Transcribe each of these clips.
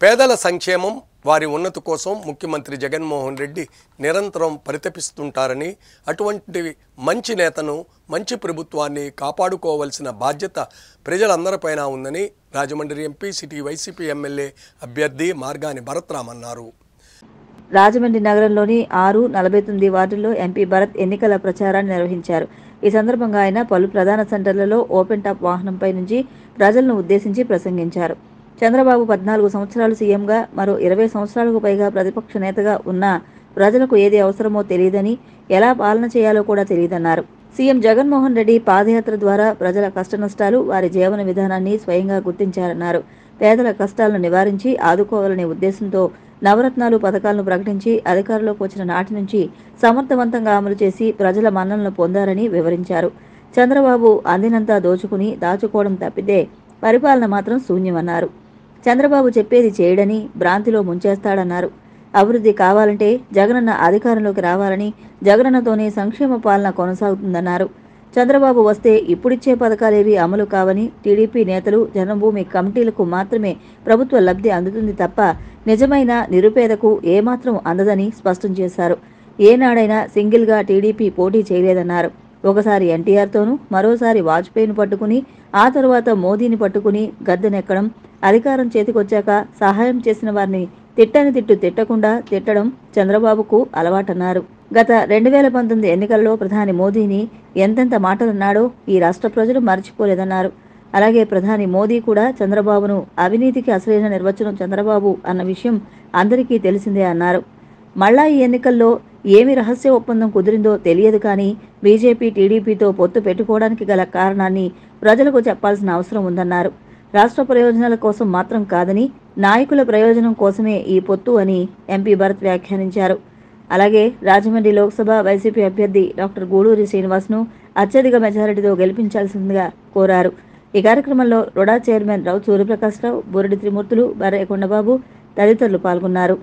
పేదల సంక్షేమం వారి ఉన్నతి కోసం ముఖ్యమంత్రి జగన్మోహన్ రెడ్డి నిరంతరం పరితపిస్తుంటారని, అటువంటి మంచి నేతను, మంచి ప్రభుత్వాన్ని కాపాడుకోవాల్సిన బాధ్యత ప్రజలందరిపైన ఉందని Rajahmundry MP city YCP MLA అభ్యర్థి మార్గాని భరత్రామ్ అన్నారు. రాజమండ్రి నగరంలోని 6-49 వార్డుల్లో ఎంపీ భరత్ ఎన్నికల ప్రచారాన్ని నిర్వహించారు. ఈ సందర్భంగా ఆయన పలు ప్రధాన సెంటర్లలో ఓపెన్ టాప్ వాహనంపై నుంచి ప్రజలను ఉద్దేశించి ప్రసంగించారు. చంద్రబాబు 14 సంవత్సరాలు సీఎంగా, మరో 20 సంవత్సరాలకు పైగా ప్రతిపక్ష నేతగా ఉన్నా ప్రజలకు ఏది అవసరమో తెలియదని, ఎలా పాలన చేయాలో కూడా తెలియదన్నారు. సీఎం జగన్మోహన్ రెడ్డి పాదయాత్ర ద్వారా ప్రజల కష్టనష్టాలు, వారి జీవన విధానాన్ని స్వయంగా గుర్తించారన్నారు. పేదల కష్టాలను నివారించి ఆదుకోవాలనే ఉద్దేశంతో నవరత్నాలు పథకాలను ప్రకటించి అధికారంలోకి వచ్చిన నాటి నుంచి సమర్థవంతంగా అమలు చేసి ప్రజల మన్ననలు పొందారని వివరించారు. చంద్రబాబు అందినంతా దోచుకుని దాచుకోవడం తప్పితే పరిపాలన మాత్రం శూన్యమన్నారు. చంద్రబాబు చెప్పేది చేయడని, భ్రాంతిలో ముంచేస్తాడన్నారు. అభివృద్ధి కావాలంటే జగనన్న అధికారంలోకి రావాలని, జగనన్నతోనే సంక్షేమ పాలన కొనసాగుతుందన్నారు. చంద్రబాబు వస్తే ఇప్పుడిచ్చే పథకాలేవి అమలు కావని, టీడీపీ నేతలు, జన్మభూమి కమిటీలకు మాత్రమే ప్రభుత్వ లబ్ధి అందుతుంది తప్ప నిజమైన నిరుపేదకు ఏమాత్రం అందదని స్పష్టం చేశారు. ఏనాడైనా సింగిల్గా టీడీపీ పోటీ చేయలేదన్నారు. ఒకసారి ఎన్టీఆర్తోనూ, మరోసారి వాజ్పేయిని పట్టుకుని, ఆ తరువాత మోదీని పట్టుకుని గద్దెనెక్కడం, అధికారం చేతికొచ్చాక సహాయం చేసిన వారిని తిట్టని తిట్టు తిట్టకుండా తిట్టడం చంద్రబాబుకు అలవాటన్నారు. గత 2019 ఎన్నికల్లో ప్రధాని మోదీని ఎంతెంత మాటలన్నాడో ఈ రాష్ట్ర ప్రజలు మర్చిపోలేదన్నారు. అలాగే ప్రధాని మోదీ కూడా చంద్రబాబును అవినీతికి అసలైన నిర్వచనం చంద్రబాబు అన్న విషయం అందరికీ తెలిసిందే అన్నారు. మళ్ళా ఈ ఎన్నికల్లో ఏమి రహస్య ఒప్పందం కుదిరిందో తెలియదు కానీ బీజేపీ, టీడీపీతో పొత్తు పెట్టుకోవడానికి గల కారణాన్ని ప్రజలకు చెప్పాల్సిన అవసరం ఉందన్నారు. రాష్ట్ర ప్రయోజనాల కోసం మాత్రం కాదని, నాయకుల ప్రయోజనం కోసమే ఈ పొత్తు అని ఎంపీ భరత్ వ్యాఖ్యానించారు. అలాగే రాజమండ్రి లోక్సభ వైసీపీ అభ్యర్థి డాక్టర్ గూడూరి శ్రీనివాస్ను అత్యధిక మెజారిటీతో గెలిపించాల్సిందిగా కోరారు. ఈ కార్యక్రమంలో రుడా చైర్మన్ రావు సూర్యప్రకాశ్రావు, బూరెడి త్రిమూర్తులు, బర్రె కొండబాబు తదితరులు పాల్గొన్నారు.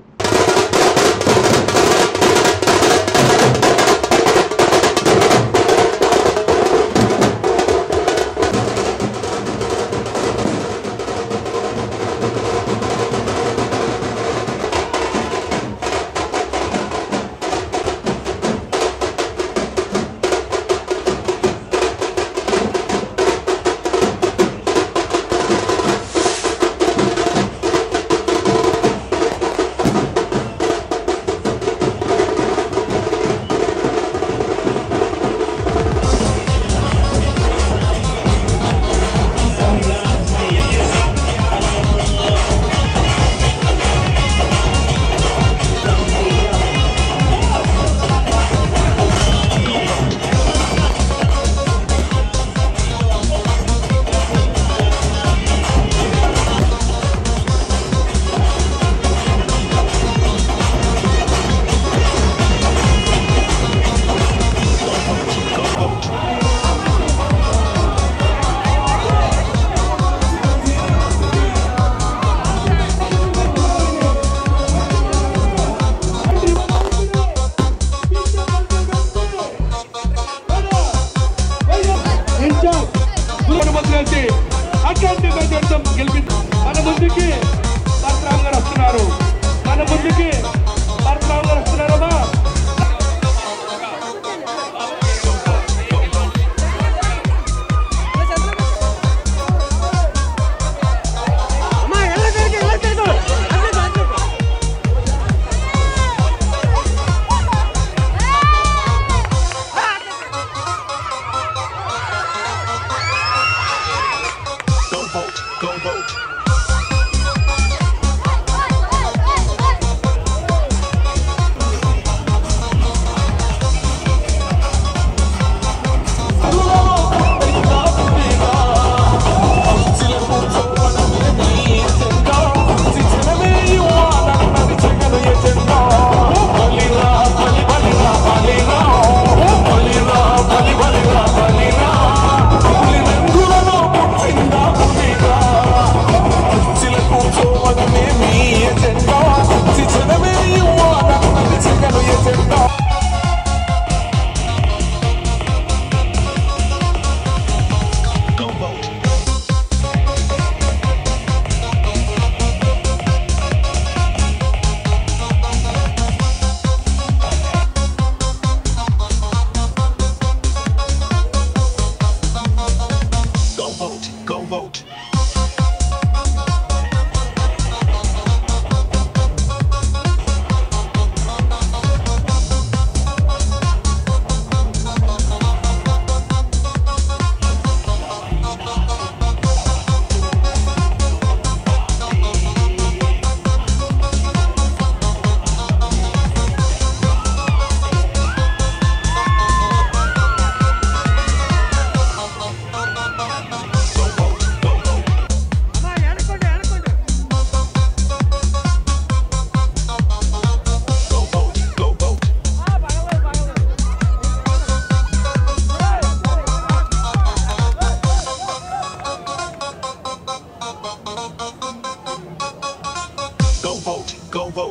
అమ్మ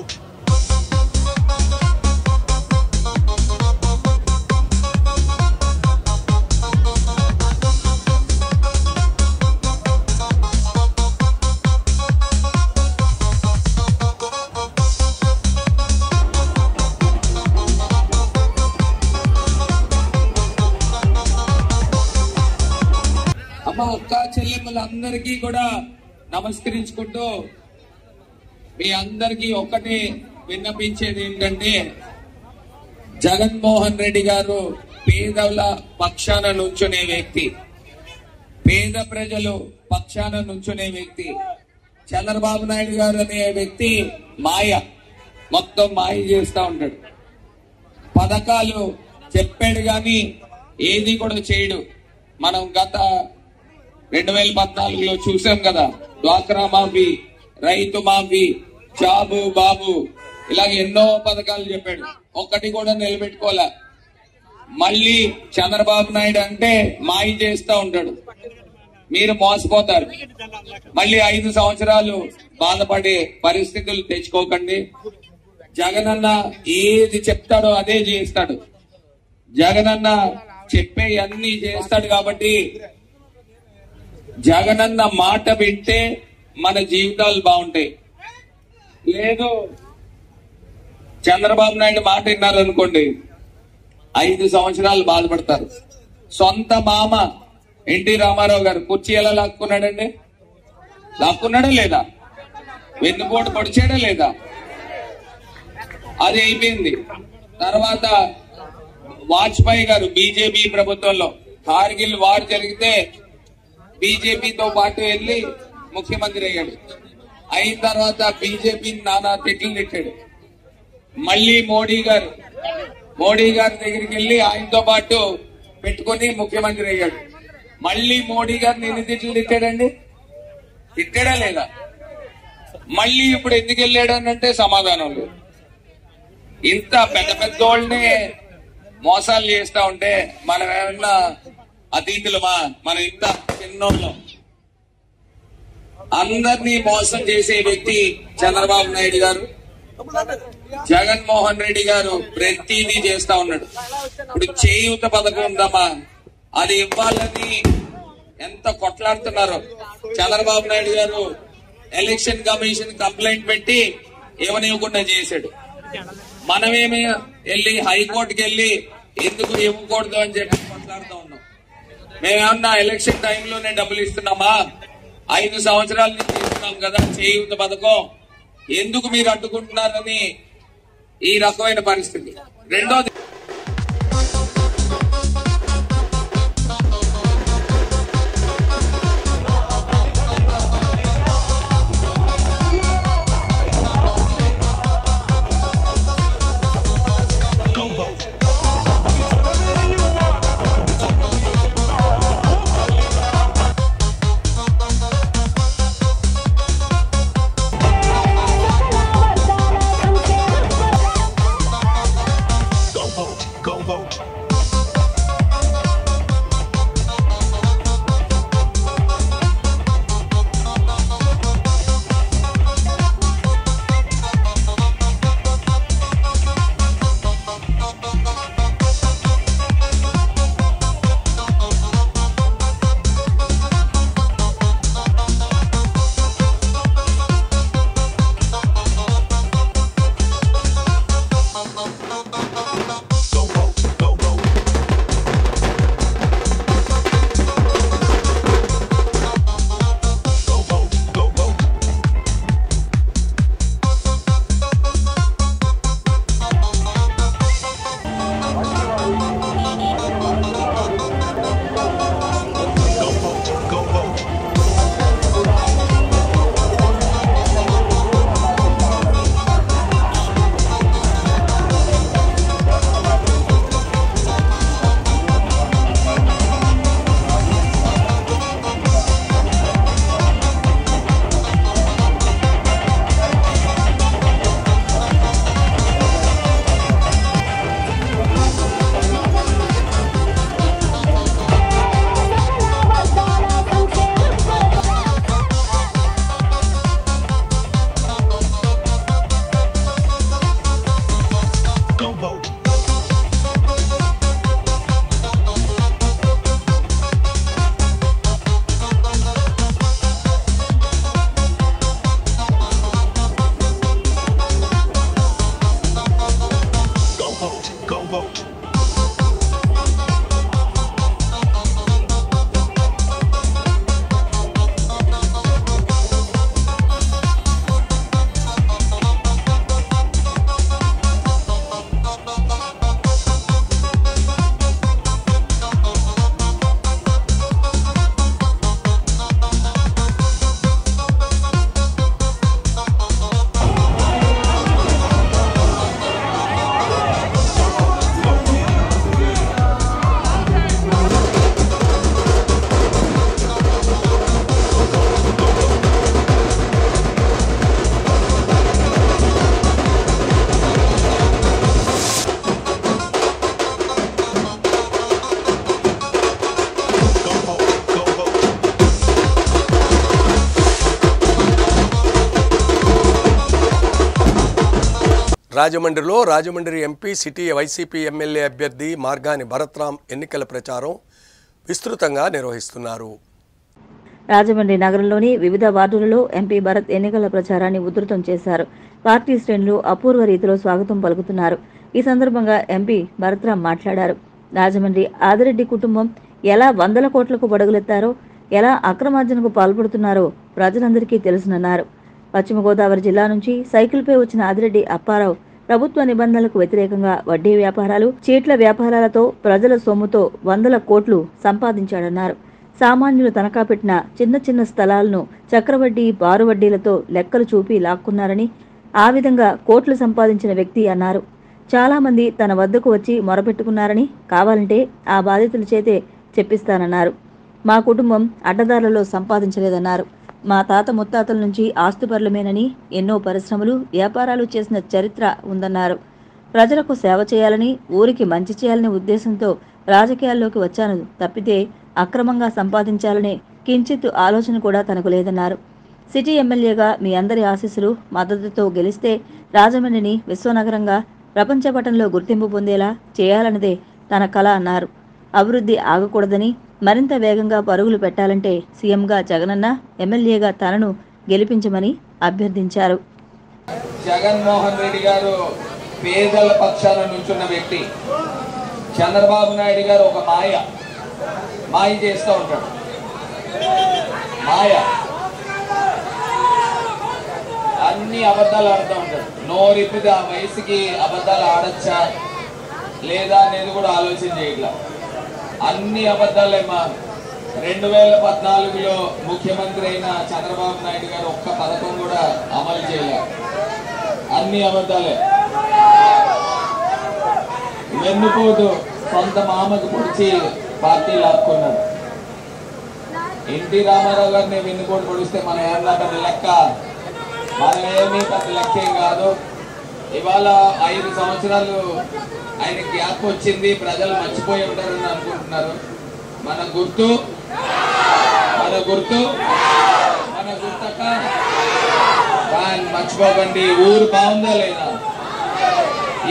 అక్క చెల్లెమ్మలందరికీ కూడా నమస్కరించుకుంటూ మీ అందరికీ ఒకటే విన్నపించేది ఏంటంటే జగన్మోహన్ రెడ్డి గారు పేదల పక్షాన నుంచునే వ్యక్తి, పేద ప్రజలు పక్షాన నుంచునే వ్యక్తి. చంద్రబాబు నాయుడు గారు అనే వ్యక్తి మొత్తం మాయ చేస్తా ఉంటాడు. పథకాలు చెప్పాడు గాని ఏది కూడా చేయడు. మనం గత 2014లో చూసాం కదా, డ్వాక్రా మాఫీ, రైతు మాఫీ, జాబు బాబు, ఇలాగ ఎన్నో పథకాలు చెప్పాడు, ఒక్కటి కూడా నిలబెట్టుకోలే. మళ్ళీ చంద్రబాబు నాయుడు అంటే మాయ చేస్తా ఉంటాడు, మీరు మోసపోతారు. మళ్ళీ 5 సంవత్సరాలు బాధపడే పరిస్థితులు తెచ్చుకోకండి. జగనన్న ఏది చెప్తాడో అదే చేస్తాడు. జగనన్న చెప్పే అన్ని చేస్తాడు కాబట్టి జగనన్న మాట వింటే మన జీవితాలు బాగుంటాయి. లేదు చంద్రబాబు నాయుడు మాట విన్నారనుకోండి 5 సంవత్సరాలు బాధపడతారు. సొంత మామ ఎన్టీ రామారావు గారు కుర్చీ ఎలా లాక్కున్నాడండి? లాక్కున్నాడా లేదా? వెన్నుపోటు పొడిచాడా లేదా? అది అయిపోయింది. తర్వాత వాజ్పేయి గారు బీజేపీ ప్రభుత్వంలో కార్గిల్ వార్ జరిగితే బీజేపీతో పాటు వెళ్లి ముఖ్యమంత్రి అయ్యాడు. అయిన తర్వాత బీజేపీని నానా తిట్లు తిట్టాడు. మళ్ళీ మోడీ గారి దగ్గరికి వెళ్లి ఆయనతో పాటు పెట్టుకుని ముఖ్యమంత్రి అయ్యాడు. మళ్ళీ మోడీ గారిని ఎన్ని తిట్లు తిట్టాడండి? తిట్టాడా లేదా? మళ్ళీ ఇప్పుడు ఎందుకు వెళ్ళాడనంటే సమాధానం లేదు. ఇంత పెద్ద పెద్ద వాళ్ళని మోసాలు చేస్తా ఉంటే మనం ఏమన్నా అతిథులమా? మనం ఇంత చిన్నోళ్ళం. అందరినీ మోసం చేసే వ్యక్తి చంద్రబాబు నాయుడు గారు. జగన్మోహన్ రెడ్డి గారు ప్రతిదీ చేస్తా ఉన్నాడు. ఇప్పుడు చేయూత పథకం ఉందమ్మా, అది ఇవ్వాలని ఎంత కొట్లాడుతున్నారో. చంద్రబాబు నాయుడు గారు ఎలక్షన్ కమిషన్ కంప్లైంట్ పెట్టి ఇవ్వనివ్వకుండా చేశాడు. మనమేమి వెళ్ళి హైకోర్టుకి వెళ్ళి ఎందుకు ఇవ్వకూడదు అని చెప్పి కొట్లాడుతూ ఉన్నాం. మేమేమన్నా ఎలక్షన్ టైంలోనే డబ్బులు ఇస్తున్నామా? 5 సంవత్సరాల నుంచి ఇస్తున్నాం కదా చేయూత పథకం, ఎందుకు మీరు అడ్డుకుంటున్నారని ఈ రకమైన పరిస్థితి. రెండోది, రాజమండ్రిలో Rajahmundry MP city YCP MLA అభ్యర్థి మార్గాని భరత్రామ్ ఎన్నికల ప్రచారం విస్తృతంగా నిర్వహిస్తున్నారు. రాజమండ్రి నగరంలోని వివిధ వార్డులలో ఎంపీ భరత్ ఎన్నికల ప్రచారాన్ని ఉధృతం చేశారు. పార్టీ శ్రేణులు అపూర్వ రీతిలో స్వాగతం పలుకుతున్నారు. ఈ సందర్భంగా ఎంపీ భరత్రామ్ మాట్లాడారు. రాజమండ్రి ఆదిరెడ్డి కుటుంబం ఎలా వందల కోట్లకు బడుగులెత్తారో, ఎలా అక్రమార్జనకు పాల్పడుతున్నారో ప్రజలందరికీ తెలుసునన్నారు. పశ్చిమ గోదావరి జిల్లా నుంచి సైకిల్పై వచ్చిన ఆదిరెడ్డి అప్పారావు ప్రభుత్వ నిబంధనలకు వ్యతిరేకంగా వడ్డీ వ్యాపారాలు, చీట్ల వ్యాపారాలతో ప్రజల సొమ్ముతో వందల కోట్లు సంపాదించాడన్నారు. సామాన్యులు తనఖా పెట్టిన చిన్న చిన్న స్థలాలను చక్రవడ్డీ, బారు వడ్డీలతో లెక్కలు చూపి లాక్కున్నారని, ఆ విధంగా కోట్లు సంపాదించిన వ్యక్తి అన్నారు. చాలా మంది తన వద్దకు వచ్చి మొరపెట్టుకున్నారని, కావాలంటే ఆ బాధితుల చేతే చెప్పిస్తానన్నారు. మా కుటుంబం అడ్డదారులలో సంపాదించలేదన్నారు. మా తాత ముత్తాతల నుంచి ఆస్తిపరులమేనని, ఎన్నో పరిశ్రమలు, వ్యాపారాలు చేసిన చరిత్ర ఉందన్నారు. ప్రజలకు సేవ చేయాలని, ఊరికి మంచి చేయాలనే ఉద్దేశంతో రాజకీయాల్లోకి వచ్చాను తప్పితే అక్రమంగా సంపాదించాలనే కించిత్ ఆలోచన కూడా తనకు లేదన్నారు. సిటీ ఎమ్మెల్యేగా మీ అందరి ఆశీస్సులు, మద్దతుతో గెలిస్తే రాజమండ్రిని విశ్వనగరంగా ప్రపంచ పటంలో గుర్తింపు పొందేలా చేయాలన్నదే తన కల అన్నారు. అభివృద్ధి ఆగకూడదని, మరింత వేగంగా పరుగులు పెట్టాలంటే సీఎంగా జగనన్న, ఎమ్మెల్యేగా తనను గెలిపించమని అభ్యర్థించారు. జగన్మోహన్ రెడ్డి గారు పేదల పక్షాన నుంచున్న వ్యక్తి. చంద్రబాబు నాయుడు గారు ఒక మాయ చేస్తూ ఉంటాడు. అన్ని అబద్ధాలు ఆడుతూ ఉంటాడు. నోరిప్పితే ఆ వయసుకి అబద్ధాలు ఆడచ్చా లేదా అనేది కూడా ఆలోచన చేయట్లా. అన్ని అబద్ధాలేమా. 2014లో ముఖ్యమంత్రి అయిన చంద్రబాబు నాయుడు గారు ఒక్క పథకం కూడా అమలు చేయలేదు. అన్ని అబద్ధాలే. వెన్నుపోటు సొంత మామకు పొడిచి పార్టీ లాక్కున్నాడు. ఎన్టీ రామారావు గారిని వెన్నుపోటు పొడిస్తే మనం ఏమన్నా పెద్ద లెక్క? మనమేమీ పెద్ద లెక్కేం కాదు. ఇవాళ 5 సంవత్సరాలు ఆయన గ్యాప్ వచ్చింది, ప్రజలు మర్చిపోయి ఉంటారని అనుకుంటున్నారు. మన గుర్తక్క దాన్ని మర్చిపోకండి. ఊరు బాగుందా లేదా?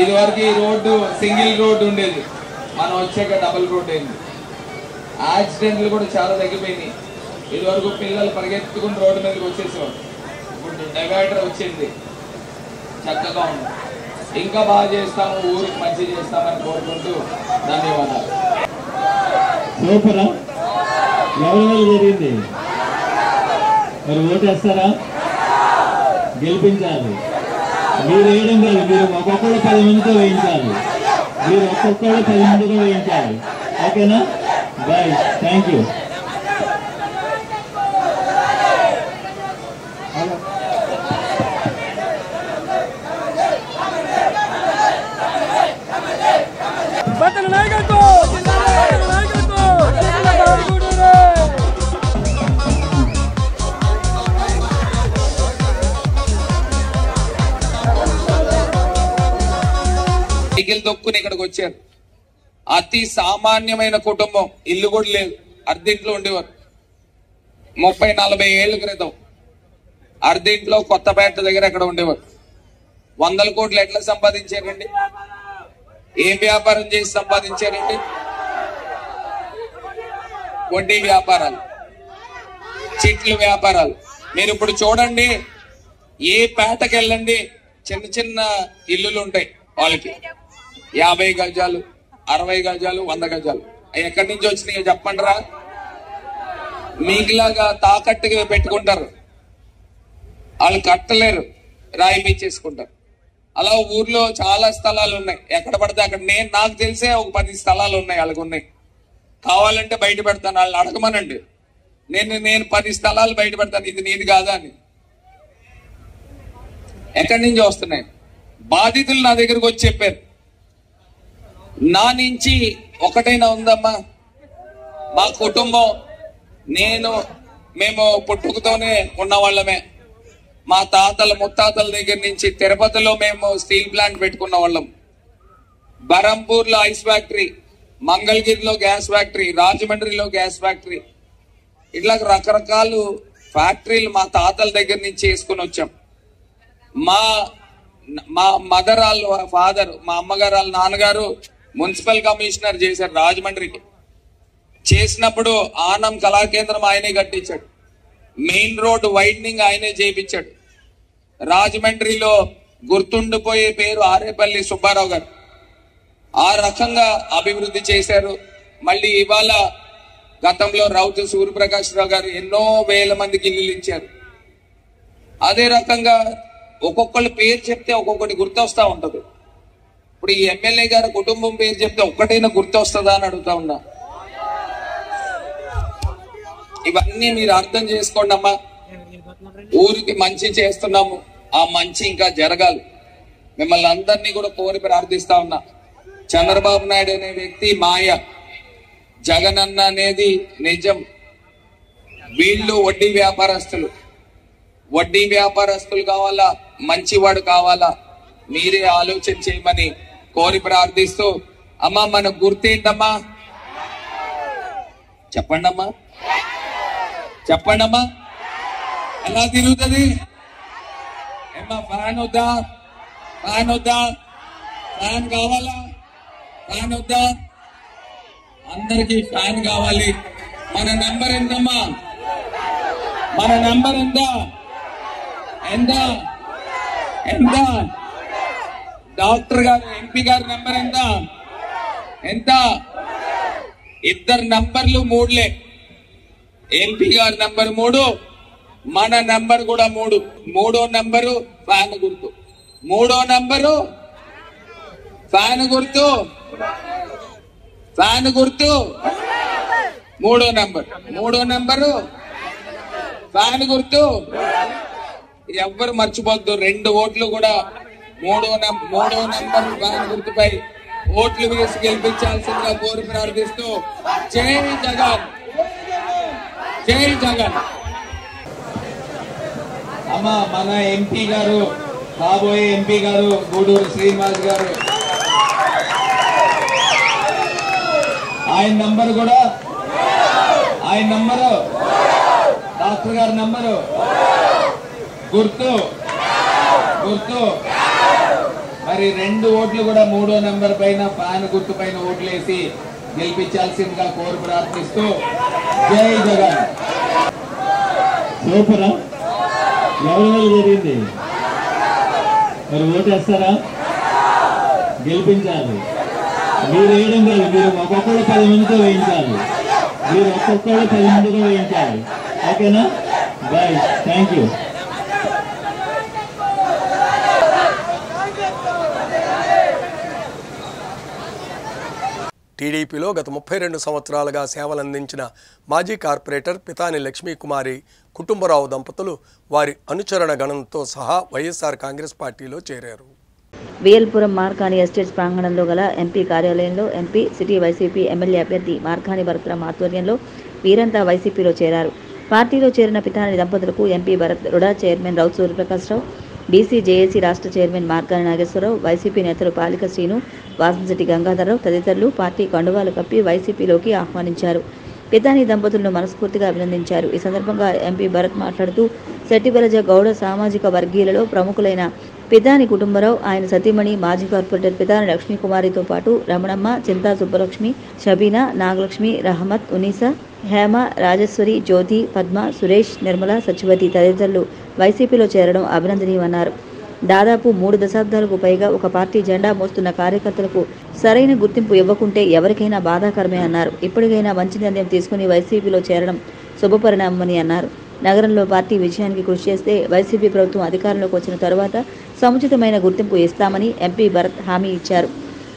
ఇదివరకు ఈ రోడ్డు సింగిల్ రోడ్డు ఉండేది, మనం వచ్చాక డబుల్ రోడ్డు అయింది. యాక్సిడెంట్లు కూడా చాలా తగ్గిపోయినాయి. ఇదివరకు పిల్లలు పరిగెత్తుకుని రోడ్డు మీదకి వచ్చేసేవాడు. ఇప్పుడు డివైడర్ వచ్చింది, చక్కగా ఉంది. ఇంకా బాగా చేస్తాము, ఊరికి మంచి చేస్తామని కోరుకుంటూ ధన్యవాదాలు. సూపరా? ఎవరి జరిగింది? మరి ఓటేస్తారా? గెలిపించాలి. మీరు వేయడం కాదు, మీరు ఒక్కొక్కరు 10 మందితో వేయించాలి. మీరు ఒక్కొక్కరు 10 మందితో వేయించాలి. ఓకేనా? Bye, thank you. సైకిల్ దొక్కుని ఇక్కడికి వచ్చారు. అతి సామాన్యమైన కుటుంబం, ఇల్లు కూడా లేదు, అర్ధింట్లో ఉండేవారు. 30-40 ఏళ్ల క్రితం అర్ధింట్లో కొత్తపేట దగ్గర అక్కడ ఉండేవారు. 100 కోట్లు ఎట్లా సంపాదించారండి? ఏం వ్యాపారం చేసి సంపాదించారండి? వడ్డీ వ్యాపారాలు, చిట్లు వ్యాపారాలు. మీరు ఇప్పుడు చూడండి, ఏ పేటకి వెళ్ళండి, చిన్న చిన్న ఇల్లులు ఉంటాయి వాళ్ళకి. 50 గజాలు, 60 గజాలు, 100 గజాలు. అవి ఎక్కడి నుంచి వచ్చినాయో చెప్పండిరా. మీకులాగా తాకట్టుగా పెట్టుకుంటారు, వాళ్ళు కట్టలేరు, రాయిపించేసుకుంటారు. అలా ఊర్లో చాలా స్థలాలు ఉన్నాయి, ఎక్కడ పడితే అక్కడ. నాకు తెలిసే ఒక 10 స్థలాలు ఉన్నాయి, వాళ్ళకు ఉన్నాయి. కావాలంటే బయట పెడతాను, వాళ్ళని అడగమనండి. నేను 10 స్థలాలు బయట పెడతాను, ఇది నీది కాదా అని. ఎక్కడి నుంచి వస్తున్నాయి? బాధితులు నా దగ్గరకు వచ్చి చెప్పారు, నా నుంచి ఒకటైనా ఉందమ్మా, మా కుటుంబం, మేము పుట్టుకతోనే ఉన్న వాళ్ళమే. మా తాతల ముత్తాతల దగ్గర నుంచి తిరుపతిలో మేము స్టీల్ ప్లాంట్ పెట్టుకున్న వాళ్ళం, బరంపూర్లో ఐస్ ఫ్యాక్టరీ, మంగళగిరిలో గ్యాస్ ఫ్యాక్టరీ, రాజమండ్రిలో గ్యాస్ ఫ్యాక్టరీ. ఇట్లా రకరకాల ఫ్యాక్టరీలు మా తాతల దగ్గర నుంచి వేసుకుని వచ్చాం. మా మదర్ వాళ్ళ ఫాదర్, మా అమ్మగారు వాళ్ళ నాన్నగారు మున్సిపల్ కమిషనర్ చేశారు రాజమండ్రికి. చేసినప్పుడు ఆనం కళాకేంద్రం ఆయనే కట్టించాడు, మెయిన్ రోడ్ వైడనింగ్ ఆయనే చేయించాడు. రాజమండ్రిలో గుర్తుండిపోయే పేరు ఆరేపల్లి సుబ్బారావు గారు. ఆ రకంగా అభివృద్ధి చేశారు. మళ్ళీ ఇవాళ గతంలో రౌతు సూర్యప్రకాశ్రావు గారు ఎన్నో వేల మందికి ఇల్లు ఇచ్చారు. అదే రకంగా ఒక్కొక్కళ్ళ పేరు చెప్తే ఒక్కొక్కటి గుర్తొస్తా ఉంటది. ఇప్పుడు ఈ ఎమ్మెల్యే గారి కుటుంబం పేరు చెప్తే ఒక్కటైనా గుర్తొస్తుందా అని అడుగుతా ఉన్నా. ఇవన్నీ మీరు అర్థం చేసుకోండి అమ్మా. ఊరికి మంచి చేస్తున్నాము, ఆ మంచి ఇంకా జరగాలి. మిమ్మల్ని అందరినీ కూడా కోరి ప్రార్థిస్తా ఉన్నా. చంద్రబాబు నాయుడు అనే వ్యక్తి మాయ, జగన్ అన్న అనేది నిజం. వీళ్ళు వడ్డీ వ్యాపారస్తులు. వడ్డీ వ్యాపారస్తులు కావాలా, మంచివాడు కావాలా, మీరే ఆలోచన చేయమని కోరి ప్రార్థిస్తూ, అమ్మా మన గుర్తేంటమ్మా చెప్పండి అమ్మా, చెప్పండి అమ్మా. ఎలా తిరుగుతుంది ఏమ్మా? ఫ్యాన్ వద్దా? ఫ్యాన్ వద్దా? ఫ్యాన్ కావాలా? ఫ్యాన్ వద్దా? అందరికి ఫ్యాన్ కావాలి. మన నెంబర్ ఎంతమ్మా? మన నెంబర్ ఎంత? ఎంత? ఎంత? డాక్టర్ గారు, ఎంపీ గారి నెంబర్ ఎంత? ఎంత? ఇద్దరు నంబర్లు 3లే. ఎంపీ గారి నెంబర్ 3, మన నెంబర్ కూడా 3. 3వ నెంబరు ఫ్యాన్ గుర్తు. 3వ నెంబరు ఫ్యాన్ గుర్తు. ఫ్యాన్ గుర్తు 3వ నెంబర్. 3వ నెంబరు ఫ్యాన్ గుర్తు. ఎవ్వరు మర్చిపోద్దు. 2 ఓట్లు కూడా 3వ నెంబర్ ఫ్యాన్ గుర్తుపై ఓట్లు వేసి గెలిపించాల్సిందిగా కోరి ప్రార్థిస్తూ, జై జగన్, జై జగన్. అమ్మ మన ఎంపీ గారు, కాబోయే ఎంపీ గారు గూడూరు శ్రీనివాస్ గారు, ఆయన నంబరు కూడా, ఆయన నంబరు, డాక్టర్ గారి నంబరు గుర్తు గుర్తు. మరి 2 ఓట్లు కూడా 3వ నెంబర్ పైన ఫ్యాన్ గుర్తు పైన ఓట్లు వేసి గెలిపించాల్సిందిగా కోరి ప్రార్థిస్తూ, జై జగన్. సూపరా? ఎవరి జరిగింది? మరి ఓటేస్తారా? గెలిపించాలి. మీరు వేయడం కాదు, మీరు ఒక్కొక్కరు 10 మందితో వేయించాలి. మీరు ఒక్కొక్కరు 10 మందితో వేయించాలి. ఓకేనా? Bye, thank you. టీడీపీలో గత 32 సంవత్సరాలుగా సేవలందించిన మాజీ కార్పొరేటర్ పితాని లక్ష్మీకుమారి కుటుంబరావు దంపతులు వారి అనుచరణ గణంతో సహా వైఎస్ఆర్ కాంగ్రెస్ పార్టీలో చేరారు. విఎల్పురం మార్కాని ఎస్టేట్స్ ప్రాంగణంలో గల ఎంపీ కార్యాలయంలో ఎంపీ, సిటీ వైసీపీ ఎమ్మెల్యే అభ్యర్థి మార్కాని భరత్రాం ఆధ్వర్యంలో వీరంతా వైసీపీలో చేరారు. పార్టీలో చేరిన పితాని దంపతులకు MP Bharat, RUDA chairman Rowthu Suryaprakashrao, BC JAC రాష్ట్ర చైర్మన్ మార్కాని నాగేశ్వరరావు, వైసీపీ నేతలు పాలిక శ్రీను, వాసంశెట్టి గంగాధరరావు తదితరులు పార్టీ కండువాలు కప్పి వైసీపీలోకి ఆహ్వానించారు. పితాని దంపతులను మనస్ఫూర్తిగా అభినందించారు. ఈ సందర్భంగా ఎంపీ భరత్ మాట్లాడుతూ, శెట్టిబలజ గౌడ సామాజిక వర్గీయులలో ప్రముఖులైన పితాని కుటుంబరావు, ఆయన సతీమణి మాజీ కార్పొరేటర్ పితాని లక్ష్మీకుమారితో పాటు రమణమ్మ, చింతా సుబ్బలక్ష్మి, షబీనా, నాగలక్ష్మి, రహమత్, ఉనీసా, హేమ, రాజేశ్వరి, జ్యోతి, పద్మ, సురేష్, నిర్మల, సచివతి తదితరులు వైసీపీలో చేరడం అభినందనీయమన్నారు. దాదాపు 3 దశాబ్దాలకు పైగా ఒక పార్టీ జెండా మోస్తున్న కార్యకర్తలకు సరైన గుర్తింపు ఇవ్వకుంటే ఎవరికైనా బాధాకరమే అన్నారు. ఇప్పటికైనా మంచి నిర్ణయం తీసుకుని వైసీపీలో చేరడం శుభపరిణామని అన్నారు. నగరంలో పార్టీ విజయానికి కృషి చేస్తే వైసీపీ ప్రభుత్వం అధికారంలోకి వచ్చిన తరువాత సముచితమైన గుర్తింపు ఇస్తామని ఎంపీ భరత్ హామీ ఇచ్చారు.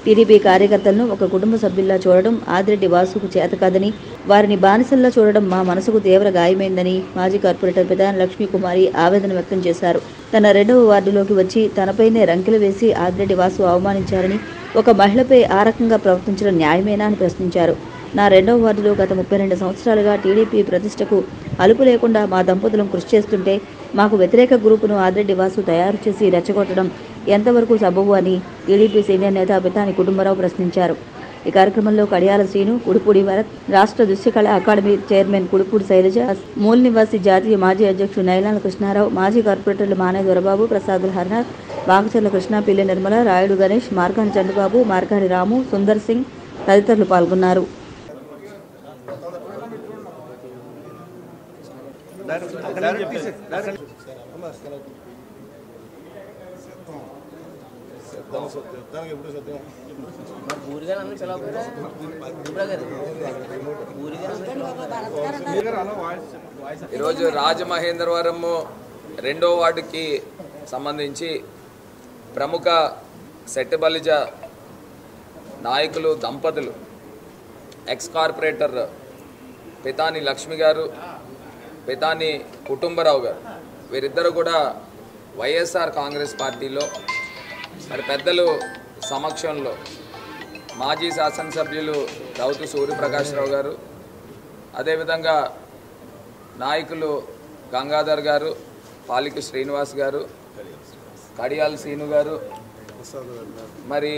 టీడీపీ కార్యకర్తలను ఒక కుటుంబ సభ్యుల్లా చూడడం ఆదిరెడ్డి వాసుకు చేత కాదని, వారిని బానిసల్లా చూడడం మా మనసుకు తీవ్ర గాయమైందని మాజీ కార్పొరేటర్ పితాని లక్ష్మీకుమారి ఆవేదన వ్యక్తం చేశారు. తన 2వ వార్డులోకి వచ్చి తనపైనే రంకెలు వేసి ఆదిరెడ్డి వాసు అవమానించారని, ఒక మహిళపై ఆ రకంగా ప్రవర్తించడం న్యాయమేనా అని ప్రశ్నించారు. నా 2వ వార్డులో గత 32 సంవత్సరాలుగా టీడీపీ ప్రతిష్టకు అలుపు లేకుండా మా దంపతులను కృషి చేస్తుంటే మాకు వ్యతిరేక గ్రూపును ఆదిరెడ్డి వాసు తయారు చేసి రెచ్చగొట్టడం ఎంతవరకు సబబు అని టీడీపీ సీనియర్ నేత పితాని కుటుంబరావు ప్రశ్నించారు. ఈ కార్యక్రమంలో కడియాల శ్రీను, కుడిపూడి భరత్, రాష్ట్ర దృశ్యకళ అకాడమీ చైర్మన్ కుడిపూడి శైలజ, మూల నివాసి జాతీయ మాజీ అధ్యక్షుడు నైలాల కృష్ణారావు, మాజీ కార్పొరేటర్లు మానే దొరబాబు, ప్రసాద్ హర్నాథ్, బాగచర్ల కృష్ణ, పిల్లి నిర్మల, రాయుడు గణేష్, మార్గాని చంద్రబాబు, మార్గాని రాము, సుందర్ సింగ్ తదితరులు పాల్గొన్నారు. ఈరోజు రాజమహేంద్రవరం 2వ వార్డుకి సంబంధించి ప్రముఖ సెట్టిబలిజ నాయకులు దంపతులు ఎక్స్ కార్పొరేటర్ పితాని లక్ష్మి గారు, పితాని కుటుంబరావు గారు, వీరిద్దరూ కూడా వైఎస్ఆర్ కాంగ్రెస్ పార్టీలో మరి పెద్దలు సమక్షంలో మాజీ శాసనసభ్యులు రౌతు సూర్యప్రకాశ్రావు గారు, అదేవిధంగా నాయకులు గంగాధర్ గారు, పాలికి శ్రీనివాస్ గారు, కడియాల సీను గారు, మరి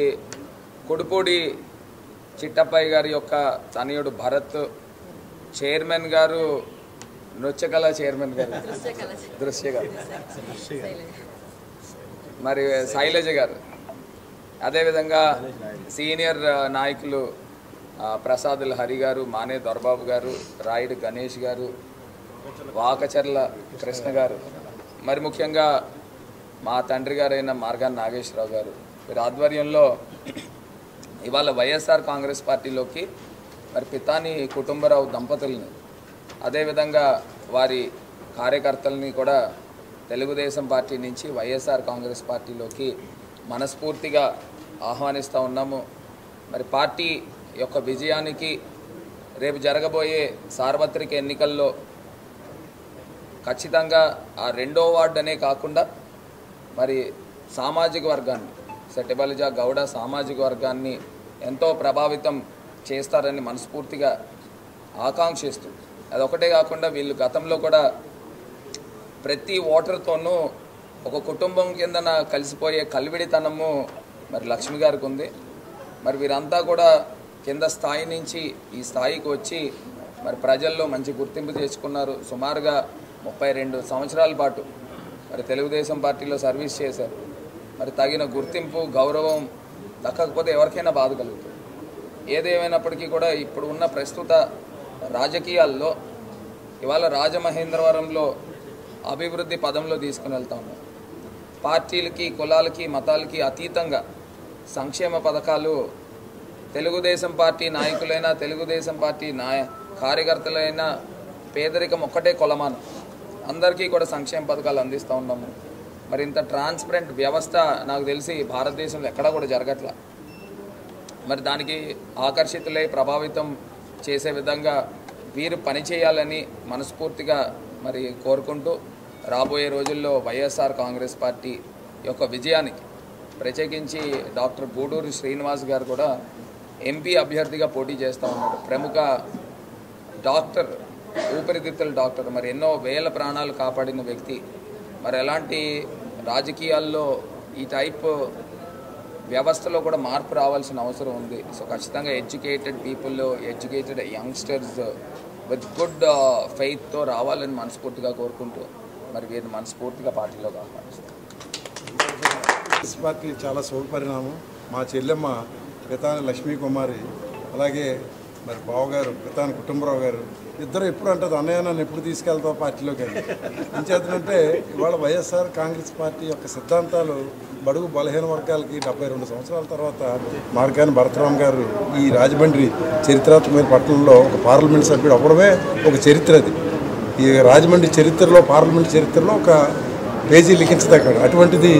కొడుపూడి చిట్టప్పయ్య గారి యొక్క తనయుడు భరత్, చైర్మన్ గారు నృత్యకళ చైర్మన్ గారు దృశ్య గారు, మరి శైలజ గారు, అదేవిధంగా సీనియర్ నాయకులు ప్రసాదుల హరి గారు, మానే దొరబాబు గారు, రాయుడు గణేష్ గారు, వాకచర్ల కృష్ణ గారు, మరి ముఖ్యంగా మా తండ్రి గారైన మార్గాని నాగేశ్వరరావు గారు, వీరి ఆధ్వర్యంలో ఇవాళ వైఎస్ఆర్ కాంగ్రెస్ పార్టీలోకి మరి పితాని కుటుంబరావు దంపతుల్ని, అదేవిధంగా వారి కార్యకర్తల్ని కూడా తెలుగుదేశం పార్టీ నుంచి వైఎస్ఆర్ కాంగ్రెస్ పార్టీలోకి మనస్ఫూర్తిగా ఆహ్వానిస్తూ ఉన్నాము. మరి పార్టీ యొక్క విజయానికి రేపు జరగబోయే సార్వత్రిక ఎన్నికల్లో ఖచ్చితంగా ఆ 2వ వార్డు అనే కాకుండా మరి సామాజిక వర్గాన్ని, సెట్టిబలిజ గౌడ సామాజిక వర్గాన్ని ఎంతో ప్రభావితం చేస్తారని మనస్ఫూర్తిగా ఆకాంక్షిస్తూ, అదొకటే కాకుండా వీళ్ళు గతంలో కూడా ప్రతి ఓటర్తోనూ ఒక కుటుంబం కిందన కలిసిపోయే కలివిడితనము మరి లక్ష్మి గారికి ఉంది. మరి వీరంతా కూడా కింద స్థాయి నుంచి ఈ స్థాయికి వచ్చి మరి ప్రజల్లో మంచి గుర్తింపు తెచ్చుకున్నారు. సుమారుగా 32 సంవత్సరాల పాటు మరి తెలుగుదేశం పార్టీలో సర్వీస్ చేశారు. మరి తగిన గుర్తింపు గౌరవం దక్కకపోతే ఎవరికైనా బాధ కలుగుతుంది. ఏదేమైనప్పటికీ కూడా ఇప్పుడు ఉన్న ప్రస్తుత రాజకీయాల్లో ఇవాళ రాజమహేంద్రవరంలో అభివృద్ధి పదంలో తీసుకుని వెళ్తా ఉన్నాం. పార్టీలకి, కులాలకి, మతాలకి అతీతంగా సంక్షేమ పథకాలు తెలుగుదేశం పార్టీ నాయకులైనా, తెలుగుదేశం పార్టీ కార్యకర్తలైనా పేదరికం ఒక్కటే కొలమానం, అందరికీ కూడా సంక్షేమ పథకాలు అందిస్తూ ఉన్నాము. మరి ఇంత ట్రాన్స్పరెంట్ వ్యవస్థ నాకు తెలిసి భారతదేశంలో ఎక్కడా కూడా జరగట్లా. మరి దానికి ఆకర్షితులై ప్రభావితం చేసే విధంగా వీరు పనిచేయాలని మనస్ఫూర్తిగా మరి కోరుకుంటూ రాబోయే రోజుల్లో వైఎస్ఆర్ కాంగ్రెస్ పార్టీ యొక్క విజయానికి ప్రత్యేకించి డాక్టర్ గూడూరు శ్రీనివాస్ గారు కూడా ఎంపీ అభ్యర్థిగా పోటీ చేస్తూ ఉన్నారు. ప్రముఖ డాక్టర్, ఊపిరితిత్తుల డాక్టర్, మరి ఎన్నో వేల ప్రాణాలు కాపాడిన వ్యక్తి. మరి ఎలాంటి రాజకీయాల్లో ఈ టైప్ వ్యవస్థలో కూడా మార్పు రావాల్సిన అవసరం ఉంది. సో ఖచ్చితంగా educated people, educated youngsters with good ఫెయిత్తో రావాలని మనస్ఫూర్తిగా కోరుకుంటూ మరి వీరిని మనస్ఫూర్తిగా పార్టీలో ఆహ్వానిస్తాం. పార్టీ చాలా శుభపరిణామం. మా చెల్లెమ్మ పితాని లక్ష్మీ కుమారి, అలాగే మరి బావగారు పితాని కుటుంబరావు గారు ఇద్దరు ఎప్పుడు అంటారు, అన్నయ్య నన్ను ఎప్పుడు తీసుకెళ్తావు పార్టీలోకి అని. ఏం చేద్దంటే ఇవాళ వైఎస్ఆర్ కాంగ్రెస్ పార్టీ యొక్క సిద్ధాంతాలు బడుగు బలహీన వర్గాలకి 72 సంవత్సరాల తర్వాత మార్గాని భరతరామ్ గారు ఈ రాజమండ్రి చరిత్రాత్మకమైన పట్టణంలో ఒక పార్లమెంట్ సభ్యుడు అవ్వడమే ఒక చరిత్ర. అది ఈ రాజమండ్రి చరిత్రలో, పార్లమెంట్ చరిత్రలో ఒక పేజీ లిఖించదగ్గడు. అటువంటిది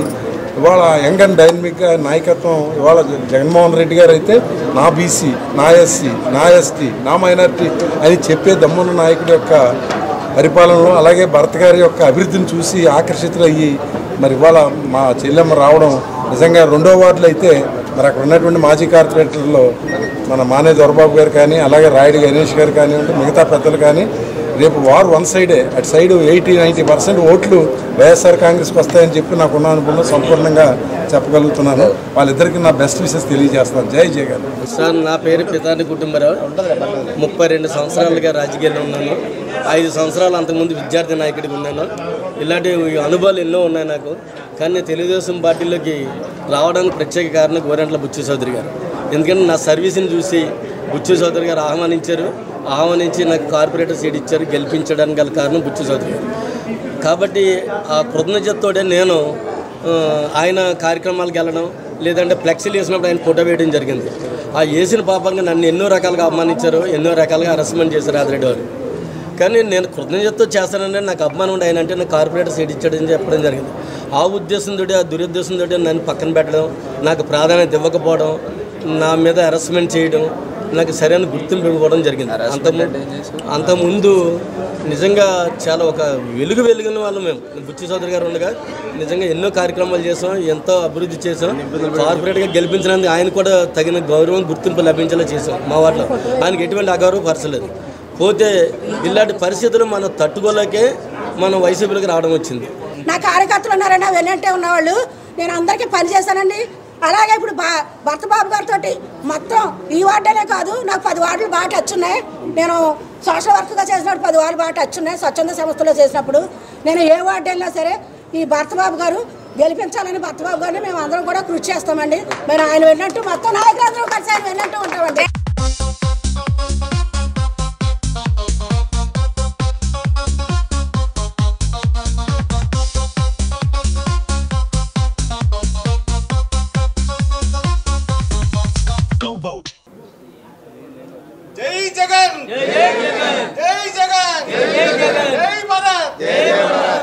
ఇవాళ యంగ్ అండ్ డైనమిక్గా నాయకత్వం ఇవాళ జగన్మోహన్ రెడ్డి గారు అయితే నా బీసీ, నా ఎస్సీ, నా ఎస్టీ, నా మైనార్టీ అని చెప్పే దమ్మున్న నాయకుడి యొక్క పరిపాలనలో, అలాగే భరత్ గారి యొక్క అభివృద్ధిని చూసి ఆకర్షితులయ్యి మరి ఇవాళ మా చెల్లెమ్మ రావడం నిజంగా 2వ వార్డులో అయితే మరి అక్కడ ఉన్నటువంటి మాజీ కార్పొరేటర్లో మన మానే దొరబాబు గారు కానీ, అలాగే రాయుడు గణేష్ గారు కానివ్వండి, మిగతా పెద్దలు కానీ రేపు వారు వన్ సైడే, అటు సైడు 80-90% ఓట్లు వైఎస్ఆర్ కాంగ్రెస్కి వస్తాయని చెప్పి నాకున్న అనుభవంలో సంపూర్ణంగా చెప్పగలుగుతున్నాను. వాళ్ళిద్దరికీ నా బెస్ట్ విషెస్ తెలియజేస్తాను. జై జగన్. సార్, నా పేరు పితాని కుటుంబరావు. 32 సంవత్సరాలుగా రాజకీయాల్లో ఉన్నాను. 5 సంవత్సరాలు అంతకుముందు విద్యార్థి నాయకుడిగా ఉన్నాను. ఇలాంటి అనుభవాలు ఎన్నో ఉన్నాయి నాకు. కానీ నేను తెలుగుదేశం పార్టీలోకి రావడానికి ప్రత్యేక కారణం గోరంట్ల బుచ్చు చౌదరి గారు. ఎందుకంటే నా సర్వీస్ని చూసి బుచ్చు చౌదరి గారు ఆహ్వానించి నాకు కార్పొరేటర్ సీట్ ఇచ్చారు. గెలిపించడానికి గల కారణం బుచ్చు చౌదరి గారు. కాబట్టి ఆ కృతజ్ఞతతోటే నేను ఆయన కార్యక్రమాలకు వెళ్ళడం, లేదంటే ఫ్లెక్సీలు వేసినప్పుడు ఆయన ఫోటో వేయడం జరిగింది. ఆ వేసిన పాపంగా నన్ను ఎన్నో రకాలుగా అవమానించారు, ఎన్నో రకాలుగా హరాస్మెంట్ చేశారు ఆదిరెడ్డి గారు. కానీ నేను కృతజ్ఞతతో చేస్తానంటే నాకు అభిమానం ఉండి ఆయన అంటే నాకు కార్పొరేటర్ సీట్ ఇచ్చాడని చెప్పడం జరిగింది. ఆ ఉద్దేశంతో ఆ దురుద్దేశంతో నన్ను పక్కన పెట్టడం, నాకు ప్రాధాన్యత ఇవ్వకపోవడం, నా మీద హరాస్మెంట్ చేయడం, నాకు సరైన గుర్తింపు ఇవ్వడం జరిగింది. అంతకుముందు నిజంగా చాలా ఒక వెలుగున వాళ్ళు మేము బుచ్చు చౌదరి గారు ఉండగా నిజంగా ఎన్నో కార్యక్రమాలు చేసాం, ఎంతో అభివృద్ధి చేసాం. కార్పొరేట్గా గెలిపించడానికి ఆయన కూడా తగిన గౌరవం గుర్తింపు లభించేలా చేసాం. మా వాటిలో ఆయనకి ఎటువంటి అగౌరవం పరచలేదు. పోతే ఇలాంటి పరిస్థితులు మనం తట్టుకోలేకే మనం వైసీపీలోకి రావడం వచ్చింది. నా కార్యకర్తలు ఉన్నారండి, వెన్నంటే ఉన్నవాళ్ళు. నేను అందరికీ పని చేశానండి. అలాగే ఇప్పుడు భర్త బాబు గారితో మొత్తం ఈ వార్డులే కాదు, నాకు 10 వార్డులు బాగా టచ్ ఉన్నాయి. నేను సోషల్ వర్క్గా చేసినప్పుడు 10 వార్డులు బాగా టచ్ ఉన్నాయి. స్వచ్ఛంద సంస్థలో చేసినప్పుడు నేను ఏ వార్డు వెళ్ళినా సరే ఈ భర్త బాబు గారు గెలిపించాలని భర్త బాబు గారిని మేము అందరం కూడా కృషి చేస్తామండి. మేము ఆయన వెళ్ళినట్టు మొత్తం నాయకులందరూ కలిసి ఆయన వెళ్ళినట్టు ఉంటామండి.